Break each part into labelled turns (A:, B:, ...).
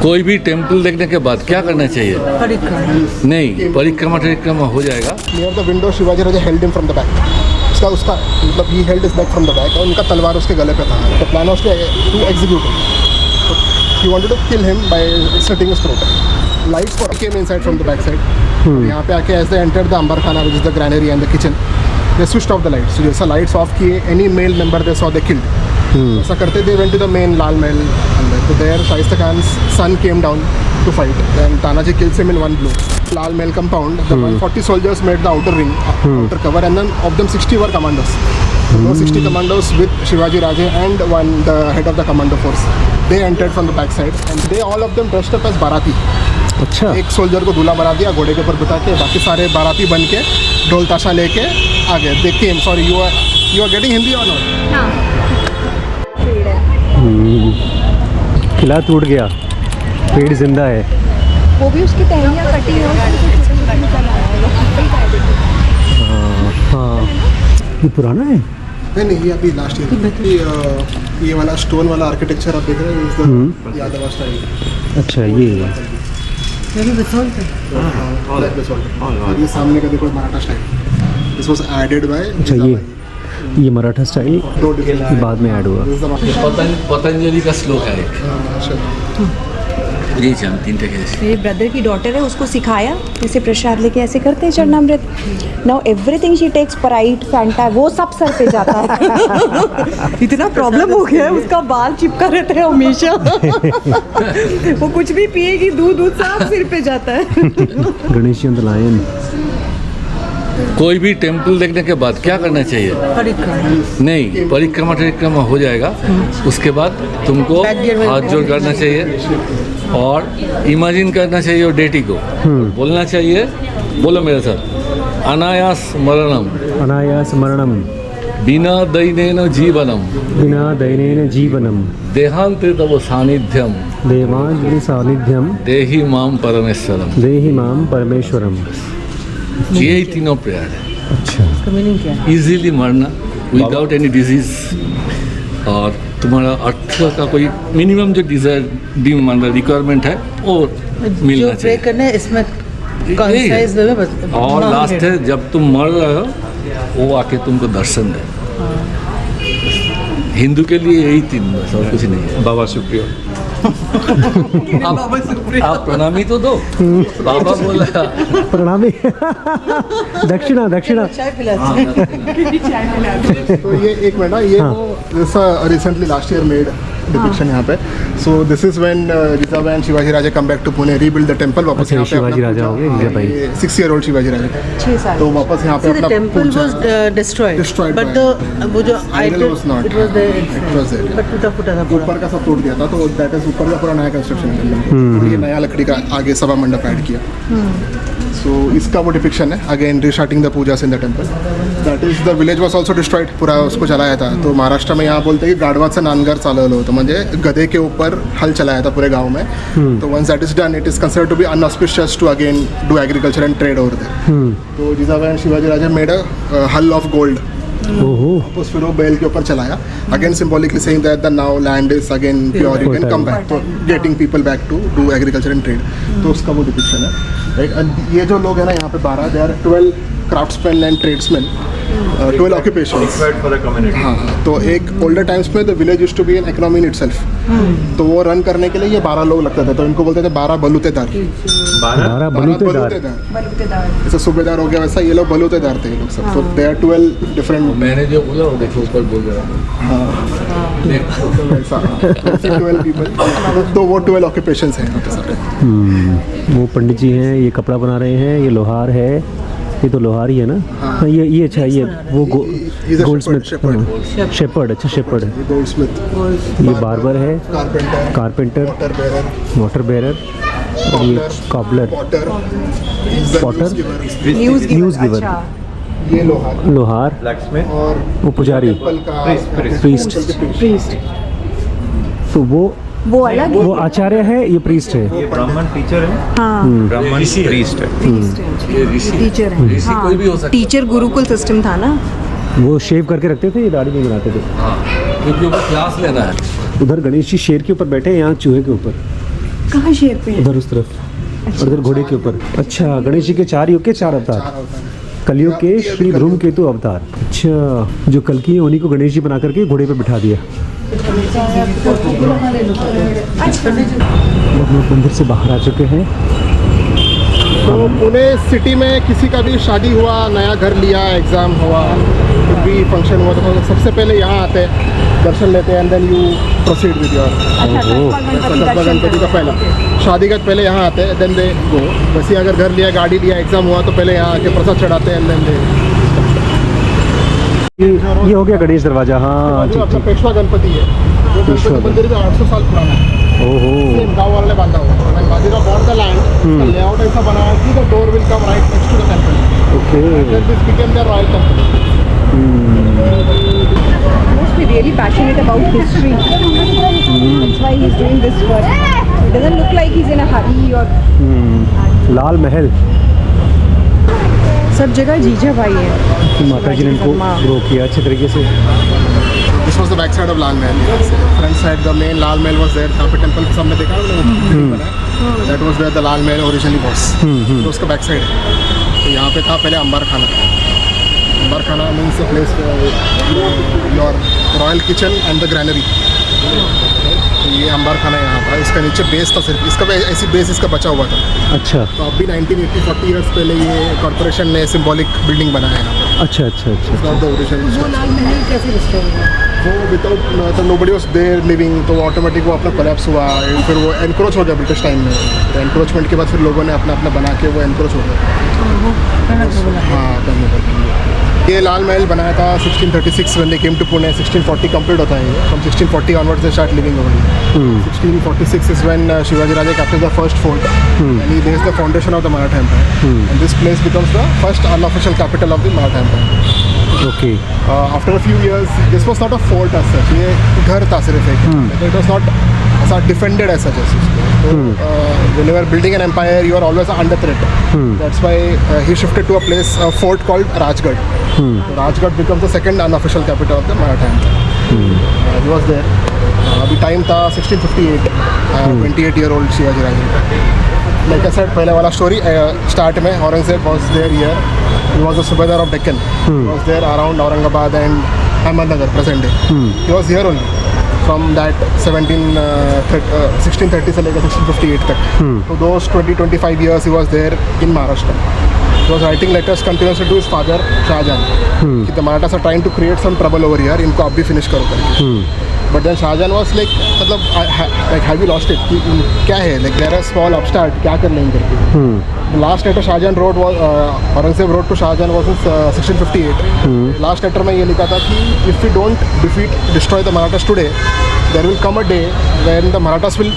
A: कोई भी टेम्पल देखने के बाद क्या करना चाहिए?
B: परिक्रमा।
A: नहीं, परिक्रमा हो जाएगा।
C: Near the window Shivaji Raja held him from the back. उसका मतलब ही held his back from the back और उनका तलवार उसके गले पे था। The plan was to execute him. He wanted to kill him by slitting his throat. Lights for came inside from the back side. यहाँ पे आके as they entered the Ambar Khana which is the granary and the kitchen, they switched off the lights. तो जैसा lights off किए, any male member they saw they killed. ऐसा करते they went to the main Lal Mahal अंदर। तो there Shaista Khan's son came down to fight. Then Tanaji kills him in one blow. Lal Mahal compound, the 140 soldiers made the outer ring, outer cover, and then of them 60 were commandos. Those 60 commandos with Shivaji Raje and the head of the commando force. They entered from the back side and they all of them dressed up as Bharati.
D: अच्छा,
C: एक soldier को दूल्हा बना दिया घोड़े के ऊपर बिठा के, बाकी सारे बाराती बन के ढोल ताशा लेके आ गए। They came. Sorry, you are getting Hindi or not?
B: हाँ।
D: किला टूट गया, पेड़ जिंदा है।
B: वो भी उसकी टहनियाँ कटी हुई
D: हाँ, ये पुराना है।
C: नहीं, ये अभी लास्ट ईयर ये वाला स्टोन वाला आर्किटेक्चर आप देख रहे हैं, यादव स्टाइल।
D: अच्छा, ये
C: ये सामने का देखो Maratha style. This was added by.
D: अच्छा, ये मराठा स्टाइल बाद में ऐड हुआ।
A: पतंजलि का श्लोक है एक। ये जानती
B: मेरे ब्रदर की डॉटर है, उसको सिखाया ऐसे प्रसाद लेके ऐसे करते हैं चरणामृत। Now everything she takes Sprite, Fanta, वो सब सर पे जाता है। इतना प्रॉब्लम हो गया है, उसका बाल चिपका रहता है हमेशा। वो कुछ भी पिएगी, दूध सब सिर पे जाता है।
D: Ganesh ji the lion.
A: कोई भी टेम्पल देखने के बाद क्या करना चाहिए?
B: परिक्रमा।
A: नहीं, परिक्रमा हो जाएगा। उसके बाद तुमको हाथ जोड़ करना चाहिए और इमेजिन करना चाहिए और डेटी को बोलना चाहिए। बोलो मेरे साथ, अनायास मरणम,
D: अनायास मरणम,
A: बिना दैनेन जीवनम,
D: बिना दैनेन जीवनम,
A: देहांते तव सानिध्यम,
D: देवांजलि सानिध्यम,
A: देहि माम परमेश्वरम।
D: देहि माम परमेश्वरम।
A: ये ही तीनों प्रेयर है।
D: अच्छा,
B: इसका मीनिंग क्या है?
A: इजीली मरना विदाउट एनी डिजीज, और तुम्हारा अर्थ का कोई मिनिमम जो डिजायर रिक्वायरमेंट है वो मिलना चाहिए।
B: करना है इसमें
A: यही है। और लास्ट है, जब तुम मर रहे हो वो आके तुमको दर्शन दे। हिंदू के लिए यही तीन, बस और कुछ नहीं है।
E: बाबा शुक्रिया।
A: आप प्रणामी तो दो। बाबा बोला
D: प्रणामी। दक्षिणा दक्षिणा।
C: तो ये एक मिनट ना, ये recently last year made depiction यहाँ पे। So this is when Jijabai and Shivaji Raja come back to Pune, rebuild the temple. वापस यहाँ पे
D: शिवाजी राजा हो गए, जिजाबाई
C: 6 year old शिवाजी राजा
B: 6 साल।
C: तो वापस यहाँ पे अपना
F: टेम्पल वाज डिस्ट्रॉयड, बट वो जो
C: idol was not,
F: it was there, but टूटा था पूरा।
C: ऊपर का सब टूट गया था। तो दैट इज ऊपर का पूरा नया कंस्ट्रक्शन, ये नया लकड़ी का आगे सभा मंडप ऐड किया। सो इसका वो डिपिक्शन है, again restarting the Pooja's in the temple. That is the village was also destroyed, पूरा उसको चलाया था। तो महाराष्ट्र में यहाँ बोलते हैं कि गाढवाचं नांगर चालवलं होतं, म्हणजे गधे के ऊपर हल चलाया था पूरे गांव में। तो once that is done, it is considered to be inauspicious to again do agriculture and trade over there. तो Jijabai and Shivaji Raja made a hal of gold. वापस फिर वो बैल के ऊपर चलाया, again symbolically saying that the now land is again pure, you can come back, तो getting people back to do agriculture and trade. तो उसका वो डिपिक्शन है, राइट। एंड ये जो लोग हैं ना यहाँ पे 12, they are 12 craftsman and tradesman, 12 occupations
E: for the community.
C: हाँ, तो एक ओल्डर टाइम्स में the village used to be an economy in itself. तो वो रन करने के लिए ये 12 लोग लगते थे, तो इनको बोलते थे 12 बलूतेदार।
D: 12 बलूतेदार।
C: जैसे सूबेदार हो गया वैसा ये लोग बलूतेदार थे ये लोग सब। तो दे आर 12 डिफरेंट।
A: मैंने जो बोला वो देखो ऊपर बोल रहा हूँ।
C: वैसा 12 पीपल। तो वो 12 ऑक्यूपेशंस हैं यहाँ पे सारे।
D: वो पंडित जी हैं, ये कपड़ा बना रहे हैं, ये लोहार है, ये तो लोहार ही है ना। हाँ, ये अच्छा, ये वो गोल्ड स्मिथ, शेपर्ड। अच्छा, शेपर्ड है,
C: गोल्ड स्मिथ।
D: ये बार्बर है, कारपेंटर, वाटर बेरर, और ये कॉबलर, पॉटर, न्यूज़ गिवर,
C: ये
D: लोहार,
E: Blacksmith.
C: और
D: वो पुजारी, प्रीस्ट। तो
B: वो अलग है।
D: वो आचार्य है, ये प्रीस्ट है।
E: ये ब्राह्मण टीचर है।
B: हाँ,
E: ब्राह्मण प्रीस्ट है।
A: ये ऋषि
B: टीचर है।
A: ऋषि कोई भी हो सकता है।
B: टीचर गुरुकुल सिस्टम था ना।
D: वो शेव करके रखते थे, ये दाढ़ी नहीं बनाते थे।
A: हाँ, क्योंकि ऊपर क्लास लेना है।
D: उधर गणेश जी शेर के ऊपर बैठे हैं, यहाँ चूहे के ऊपर।
B: कहाँ शेर पे है?
D: उधर उस तरफ और इधर घोड़े के ऊपर। अच्छा, गणेश जी के 4 युग के 4 अवतार, कलयुग के श्री धूमकेतु अवतार। अच्छा, जो कल्कि है उन्हीं को गणेश जी बना करके घोड़े पे बिठा दिया। हम लोग मंदिर से बाहर आ चुके हैं।
C: तो पुणे सिटी में किसी का भी शादी हुआ, नया घर लिया, एग्ज़ाम हुआ, कुछ भी फंक्शन हुआ तो सबसे पहले यहाँ आते हैं, दर्शन लेते हैं, and then you proceed with your Ganpati का पहला शादी का पहले यहाँ आते हैं, देन दे गो। वैसे अगर घर लिया, गाड़ी लिया, एग्ज़ाम हुआ तो पहले यहाँ आके प्रसाद चढ़ाते हैं, एंड देन दे।
D: ये हो गया गणेश दरवाजा। हाँ,
C: जो
D: ठीक
C: अपना
D: ठीक।
C: पेशवा गणपति है, वो
D: पेशवा
C: गणपति मंदिर भी 800 साल पुराना है।
D: ओहो,
C: गाँव वाले बांधा हुआ। When Bajirao bought the land, the layout ऐसा बनाया कि the door will come right next to the temple.
D: Okay.
C: Then this became their royal temple.
B: Must be really passionate about history. That's why he's doing this work. It doesn't look like he's in a hurry or.
D: Lal Mahal,
B: सब जगह जीजा भाई है।
D: माता जी ने इनको grow किया अच्छे तरीके से।
C: This was the back side of Lal Mahal. Front side, the main Lal Mahal was there. जहाँ पे टेम्पल के सामने देखा ना, that was where the Lal Mahal originally was. तो उसका बैक साइड है। तो यहाँ पे था पहले अंबार खाना। अंबार खाना means a place your royal kitchen and the granary. ये अंबार खाना यहाँ था। इसका नीचे बेस था सिर्फ, इसका ऐसी बेस इसका बचा हुआ था।
D: अच्छा
C: तो अभी 1980-40 ईयर्स पहले ये कॉर्पोरेशन ने सिंबॉलिक बिल्डिंग बनाया है यहाँ पे।
D: अच्छा अच्छा अच्छा।
C: Not the original structure.
F: Lal Mahal कैसे रिस्टोर हुआ?
C: वो विदाउट तो नोबडी वाज देयर लिविंग, तो ऑटोमेटिक वो अपना कोलैप्स हुआ। फिर वो एनक्रोच हो गया ब्रिटिश टाइम में। एनक्रोचमेंट के बाद फिर लोगों ने अपना अपना बना के वो एनक्रोच हो गया। हाँ, करने लगे। ये लाल महल बनाया था 1636 when they came to Pune. 1640 complete होता है ये। From 1640 onwards they start living over here. 1646 is when Shivaji Raja captured the first fort and he lays the foundation of the Maratha Empire. And this place becomes the first unofficial capital of the Maratha Empire.
D: Okay.
C: After a few years, this was not a fort as such. ये घर था सिर्फ एक। It was not ऐसा defended as such. So, when you are building an empire, you are always under threat. That's why he shifted to a place, a fort called Rajgarh. So Rajgarh becomes the second unofficial capital of the Maratha Empire. He was there. अभी time था 1658. 28-year-old Shivaji Raja. Like I said, पहले वाला story start में Aurangzeb was there here. He was the Subedar of Deccan. He was there around Aurangabad and Ahmednagar present day. He was here only from that 1630 से लेकर 1658 तक. So those 20-25 years he was there in Maharashtra. He was writing letters continuously to his father Shahjahan कि the Marathas are trying to create some trouble over here. इनको आप भी finish करो करके. But then Shahjahan was like, मतलब like have you lost it? क्या है? Like they're a small upstart. क्या कर लेंगे करके. The last letter Shahjahan wrote was Aurangzeb wrote to Shahjahan was in 1658. Last letter में ये लिखा था कि if we don't destroy the Marathas today, there will come a day when the Marathas will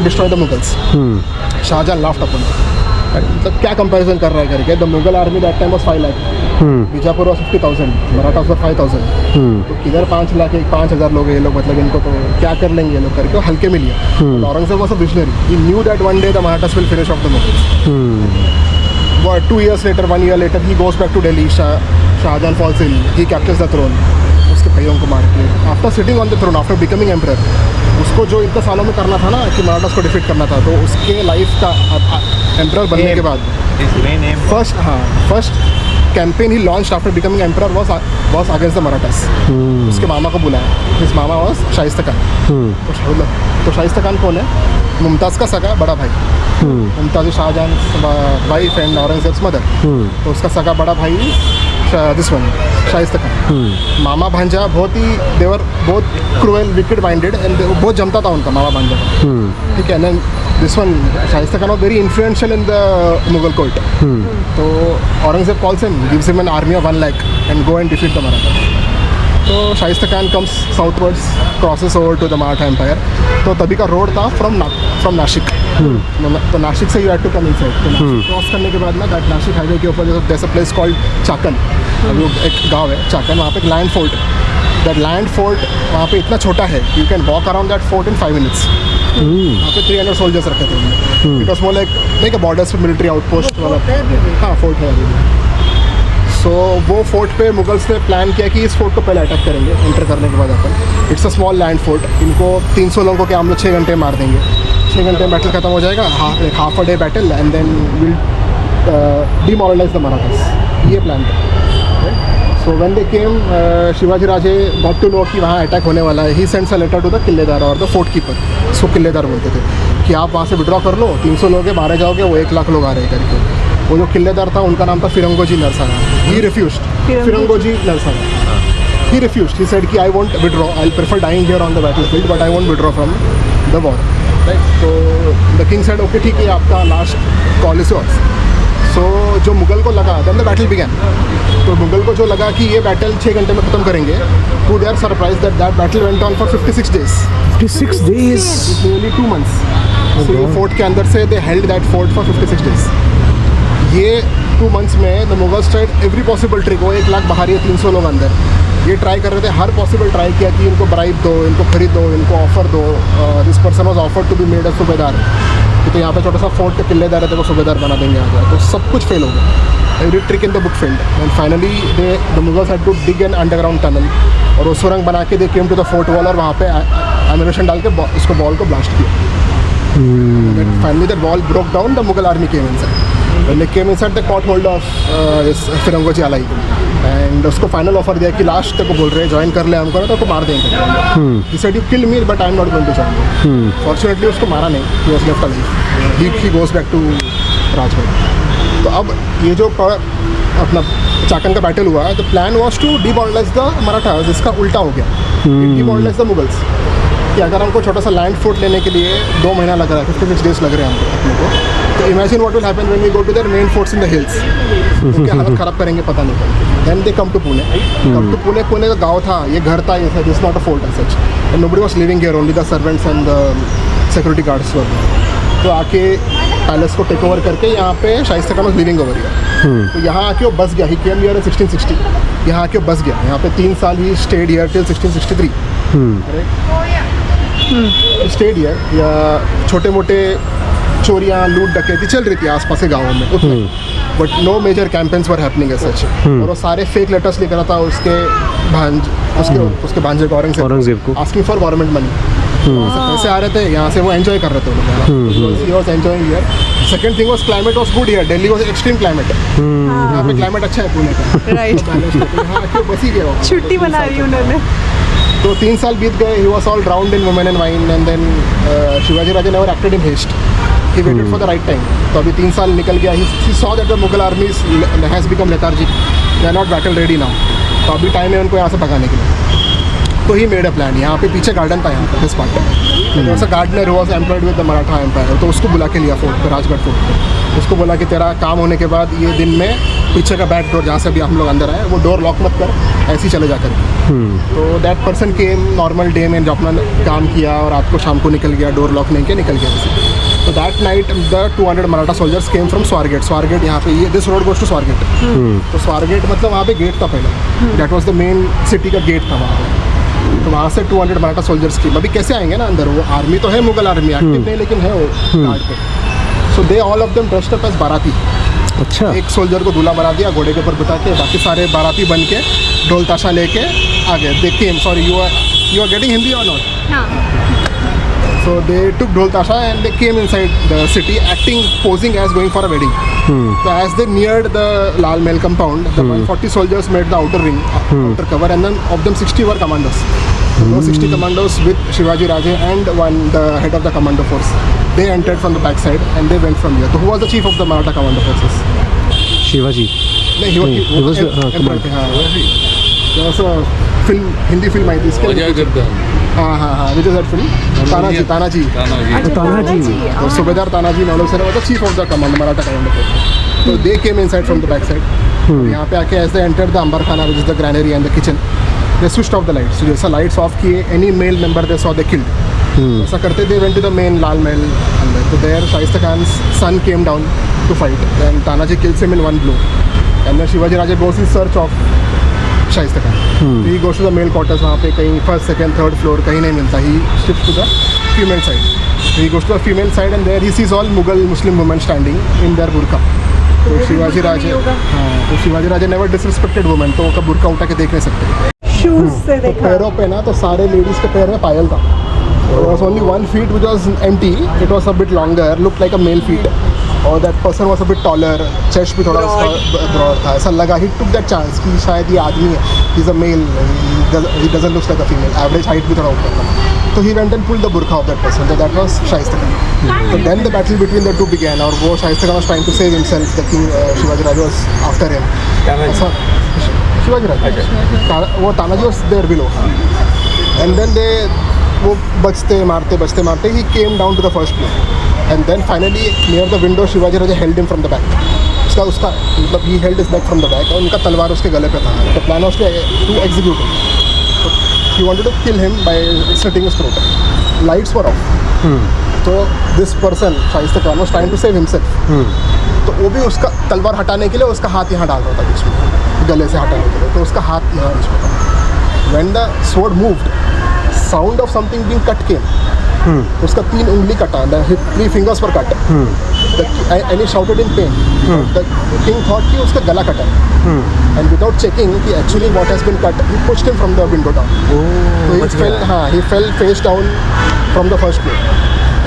C: destroy the Mughals. Shahjahan laughed upon it. मतलब क्या comparison कर रहा है करके. The Mughal army that time was 5 lakh. Bijapur was 50,000. Marathas were 5,000. तो किधर 5 लाख 5,000 लोग हैं ये लोग, मतलब इनको तो क्या कर लेंगे ये लोग करके हल्के में लिया. Aurangzeb was a visionary. He knew that one day the Marathas will finish off the Mughals. But 2 years later, 1 year later, he goes back to Delhi. Shahjahan falls ill. He captures the throne. उसके भाइयों को मार के. After sitting on the throne, after becoming emperor, उसको जो इतने सालों में करना था ना कि मराठास को डिफीट करना था, तो उसके लाइफ का एम्परर बनने के बाद first campaign he launch after becoming emperor was against the Marathas. उसके मामा को बुलाया. His mama was Shaista Khan. तो शाइस्ता खान कौन है? मुमताज़ का सगा बड़ा भाई. Mumtaz Shahjahan wife and Aurangzeb's mother. तो उसका सगा बड़ा भाई दिस वन शाइस्ता खान. मामा भांजा बहुत ही देवर बहुत क्रूएल विकेड माइंडेड एंड बहुत जमता था उनका मामा भांजा. ठीक है ना. This one Shaista Khan was very influential in the Mughal court. तो Aurangzeb calls him, gives him an army of 1 lakh and go and defeat the Maratha. तो Shaista Khan comes southwards, crosses over to the Maratha empire. तो तभी का रोड था फ्रॉम नासिक. तो नासिक से you had to come inside. तो Nashik cross करने के बाद ना दैट नासिक हाईवे के ऊपर जैसे प्लेस कॉल्ड चाकन, अभी एक गांव है चाकन. वहाँ पे एक land fort. That land fort वहाँ पे इतना छोटा है you can walk around that fort in 5 minutes. वहाँ पे 300 सोल्जर्स रखे थे. It was more like a borders military outpost वाला. हाँ, फोर्ट है अभी. सो वो फोर्ट पे मुगल्स ने प्लान किया कि इस फोर्ट को पहले अटैक करेंगे एंटर करने के बाद अपन. It's a small land fort. इनको 300 लोगों के हम लोग 6 घंटे मार देंगे. 6 घंटे में बैटल खत्म हो जाएगा, half a day battle and then will demoralise the Marathas, ये प्लान था। So when they came, Shivaji Raje got to know कि वहाँ अटैक होने वाला है, he sends a letter to the killedar और द फोर्ट कीपर, इसको किलेदार बोलते थे, कि आप वहाँ से विड्रॉ कर लो, 300 लोग हैं, मारे जाओगे, वो 1 लाख लोग आ रहे हैं करके। वो जो किलेदार था उनका नाम था Firangoji Narsana, he refused, Firangoji Narsana, he refused. He said कि I won't withdraw. I'll prefer dying here on the battlefield, but I won't withdraw from the war. Right? So the king said, okay, ठीक है, आपका last call is yours. So जो मुगल को लगा, then the battle began. तो मुगल को जो लगा कि ये बैटल 6 घंटे में ख़त्म करेंगे, to their surprise that battle went on for 56 days.
D: 56 days.
C: It's nearly 2 months. So ये fort के अंदर से they held that fort for 56 days. ये 2 months में the Mughals tried every possible trick. वो 1 लाख बाहर, ये 300 लोग अंदर, ये ट्राई कर रहे थे, हर पॉसिबल ट्राई किया कि इनको ब्राइब दो, इनको खरीद दो, इनको ऑफर दो। This person was offered to be made a subedar, कि तो यहाँ पे छोटा सा फोर्ट के किलेदार है, तो सूबेदार बना देंगे आगे। तो सब कुछ फेल हो गया, every trick in the book failed and finally the Mughals had to dig an underground tunnel, और वो सुरंग बना के they came to the fort wall, और वहाँ पे एमिनेशन डाल के इसको बॉल को ब्लास्ट किया। Finally that wall broke down, the Mughal army came inside. When they came inside, they caught hold of this Firangoji alive, and उसको फाइनल ऑफर दिया कि लास्ट तक को बोल रहे हैं ज्वाइन कर ले हमको, तो मार देंगे। He said you kill me but I'm not going to join you. Fortunately उसको मारा नहीं, he was left alive. He goes back to Rajgarh. तो अब ये जो अपना चाकन का बैटल हुआ, the plan was to demoralize the Marathas, इसका उल्टा हो गया, डिमोरलाइज द मुगल्स। कि अगर हमको छोटा सा लैंड फोर्ट लेने के लिए 2 महीना लग रहा है, 56 डेज लग रहे हैं हमको अपने को, तो imagine what will happen when we go to their main forts in the hills, उनकी हालत ख़राब करेंगे पता नहीं। Then they come to Pune, Pune का गाँव था, ये घर था, ये this not a fort as such, and nobody was living here, only the servants and the security guards were. तो आके पैलेस को टेक ओवर करके यहाँ पे Shaista Khan was living over here. तो यहाँ आके वो बस गया, ही केम हियर इन 1660, यहाँ आके बस गया, यहाँ पे 3 साल he stayed here till 1663। State here, या छोटे मोटे चोरियाँ, लूट डकैती चल रही थी आसपास के गाँवों में उतने, but no major campaigns were happening as such. और वो सारे फेक लेटर्स लिख रहा था उसके भांजे औरंगजेब को, आस्किंग फॉर गवर्नमेंट मनी। पैसे आ रहे थे, यहाँ से वो एंजॉय कर रहे थे लोग, he was enjoying here. Second thing was climate was good here, Delhi was extreme climate, यहाँ पे क्लाइमेट अच्छा है पुणे का,
B: राइट,
C: यहाँ आके बस ही गया,
B: छुट्टी मना ली उन्होंने।
C: तो 3 साल बीत गए, he was all drowned in women and wine, and then Shivaji Raje never acted in haste. He waited for the right time. तो अभी 3 साल निकल गया, he saw that the Mughal army has become lethargic, they are not battle ready now. तो अभी time है उनको यहाँ से भगाने के लिए। तो ही मेड अ प्लान, यहाँ पे पीछे गार्डन था, यहाँ पे दिस पार्ट में, gardener was employed with the Maratha empire, तो उसको बुला के लिया फोर्ट पे, राजगढ़ फोर्ट। उसको बोला कि तेरा काम होने के बाद ये दिन में पीछे का बैक डोर, जहाँ से अभी हम लोग अंदर आए, वो डोर लॉक मत कर, ऐसे ही चले जा कर। तो that person came normal day में, जो अपना काम किया और रात को शाम को निकल गया, डोर लॉक नहीं किया, निकल गया। तो that night the 200 Maratha soldiers came from Swargate. Swargate यहाँ पे, ये this road goes to Swargate. तो स्वारगेट मतलब वहाँ पे गेट था पहले, that was the main city का गेट था वहाँ पे। तो वहाँ से 200 मराठा सोल्जर्स की, अभी कैसे आएंगे ना अंदर, वो आर्मी तो है, मुगल आर्मी एक्टिव नहीं, लेकिन है वो गार्ड पे। So they all of them dressed up as baraati.
D: अच्छा,
C: एक सोल्जर को दूल्हा बना दिया घोड़े के ऊपर बिठा के, बाकी सारे बाराती बन के ढोल ताशा लेके आ गए। They came, sorry you are getting Hindi और not? So they took dhol tasha and they came inside the city, acting, posing as going for a wedding. So as they neared the Lal Mahal compound, the 140 soldiers made the outer ring, outer cover, and then of them 60 were commandos. Those 60 commandos with Shivaji Raje and the head of the commando force. They entered from the backside and they went from here. So who was the chief of the Maratha commando forces?
D: Shivaji.
C: No, he was
D: commander.
C: There was a film, Hindi film आई थी इसके।
A: अजय देवगन।
C: हाँ, which is that film? Tanaji. तो Subedar Tanaji Naulakh sir was the chief of the command, Maratha commando force. So they came inside from the backside. यहाँ पे आके as they entered the अंबर खाना, which is the granary and the kitchen, they switched off the lights. So जैसा lights off किए, any male member they saw they killed. ऐसा करते they went to the main Lal Mahal अंदर. So there Shaista Khan's son came down to fight. Then Tanaji kills him in one blow. And then Shivaji Raje goes in search of Shaista Khan. He goes to the male quarters, वहाँ पे कहीं first second third floor कहीं नहीं मिलता, he shift to the female side. He goes to the female side and there he sees all Mughal Muslim women standing in their burqa. तो शिवाजी राजे, हाँ, तो Shivaji Raje never disrespected women, तो उनका बुरका उठा के देख नहीं सकते।
B: शूज से देखा,
C: पैरों पे ना, तो सारे लेडीज़ के पैर में पायल था, There was only one feet which was empty. It was a bit longer, looked like a male feet. और that person was a bit taller, chest भी थोड़ा उसका broad था. ऐसा लगा he took that chance कि शायद ये आदमी है, he's a male, he doesn't look like a female. Average height भी थोड़ा ऊपर था. So he went and pulled the burqa of that person. So that was Shaista Khan. So then the battle between the two began. और वो Shaista Khan was trying to save himself. The king Shivaji Raja was after him. ऐसा Shivaji Raja. वो Tanaji was there below. And then वो बचते मारते he came down to the first floor. And then finally near the window Shivaji Raja held him from the back. उसका मतलब he held his neck from the back और उनका तलवार उसके गले पे था. The plan was to execute him. So he wanted to kill him by slitting his throat. Lights were off. So this person Shaista Khan was trying to save himself. तो वो भी उसका तलवार हटाने के लिए उसका हाथ यहाँ डाल रहा था बीच में, गले से हटाने के लिए. तो उसका हाथ यहाँ बीच में था. When the sword moved, sound of something being cut came. उसका 3 उंगली कटा, the 3 fingers were cut. And he shouted in pain. The king thought कि उसका गला कटा है. And without checking कि actually what has been cut, he pushed him from the window down. So he fell face down from the first floor.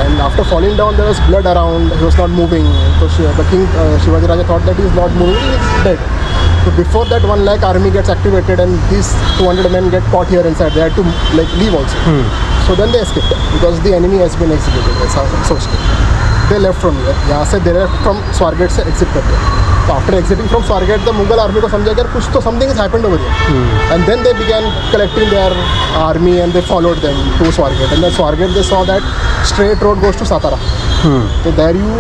C: And after falling down, there was blood around. He was not moving. So the king Shivaji Raja thought that he is not moving. He is dead. So before that 1 lakh army gets activated and these 200 men get caught here inside, they had to leave also. So then they escaped because the enemy has been executed. So they left from here. यहाँ से they left from Swargate से exit करते. So after exiting from Swargate, the Mughal army को समझा कि कुछ तो something has happened over there. And then they began collecting their army and they followed them to Swargate. And then Swargate they saw that straight road goes to Satara. So there you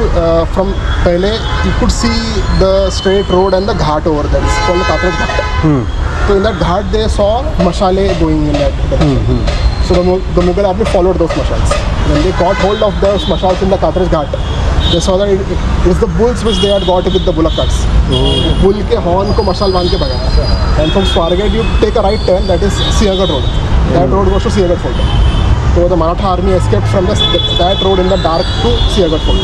C: from पहले you could see the straight road and the ghat over there. It's called the Katraj Ghat. So in that ghat they saw mashale going in that direction. So the Mughal army followed those mashals. When they caught hold of those mashals in the Katraj Ghat, they saw that it is the bulls which they had got with the bullock carts. Bull के horn को मशाल बांध के भगाया. And from Swargate you take a right turn, that is Siagat road. That road goes to Siagat Fort. So the Maratha army escaped from that road in the dark to Siagat Fort.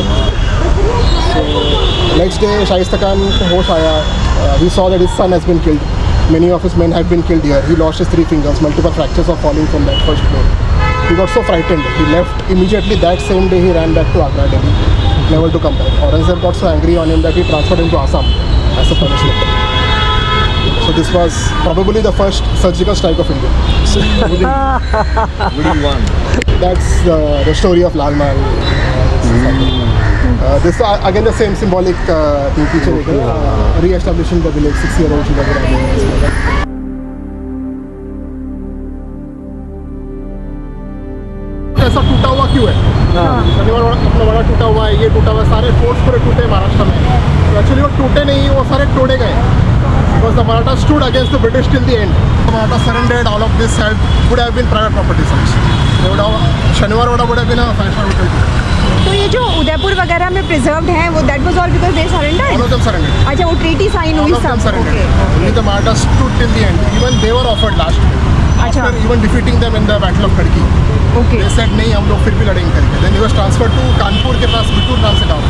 C: So next day Shaista Khan को होश आया. He saw that his son has been killed. Many of his men had been killed here. He lost his 3 fingers, multiple fractures of falling from that first floor. He got so frightened. He left immediately. That same day he ran back to Agra, Delhi, never to come back. Aurangzeb got so angry on him that he transferred him to Assam as a punishment. So this was probably the first surgical strike of India. That's the story of Lal Mahal. This again the same symbolic thing, re-establishing the village, 6-year-old Shivaji Raja. ऐसा टूटा हुआ क्यों है? शनिवार अपना बड़ा टूटा हुआ है, ये टूटा हुआ है, सारे फोर्ट्स पूरे टूटे महाराष्ट्र में. तो एक्चुअली वो टूटे नहीं, वो सारे तोड़े गए. Because the Maratha stood against the British till the end. The Maratha surrendered. All of this would have been private property. शनिवार would have been a 5-star hotel.
B: तो ये जो उदयपुर वगैरह में प्रिजर्व्ड हैं वो that was all because they surrendered.
C: All of them surrendered.
B: अच्छा वो ट्रीटी साइन हुई
C: All of them
B: सब.
C: surrendered. Only the Maratha stood till the end. Even they were offered last.
B: अच्छा.
C: After even defeating them in the Battle of Khadki.
B: Okay.
C: They said नहीं हम लोग फिर भी लड़ेंगे करके. Then he was transferred to Kanpur के पास बिटूर नाम से गाँव.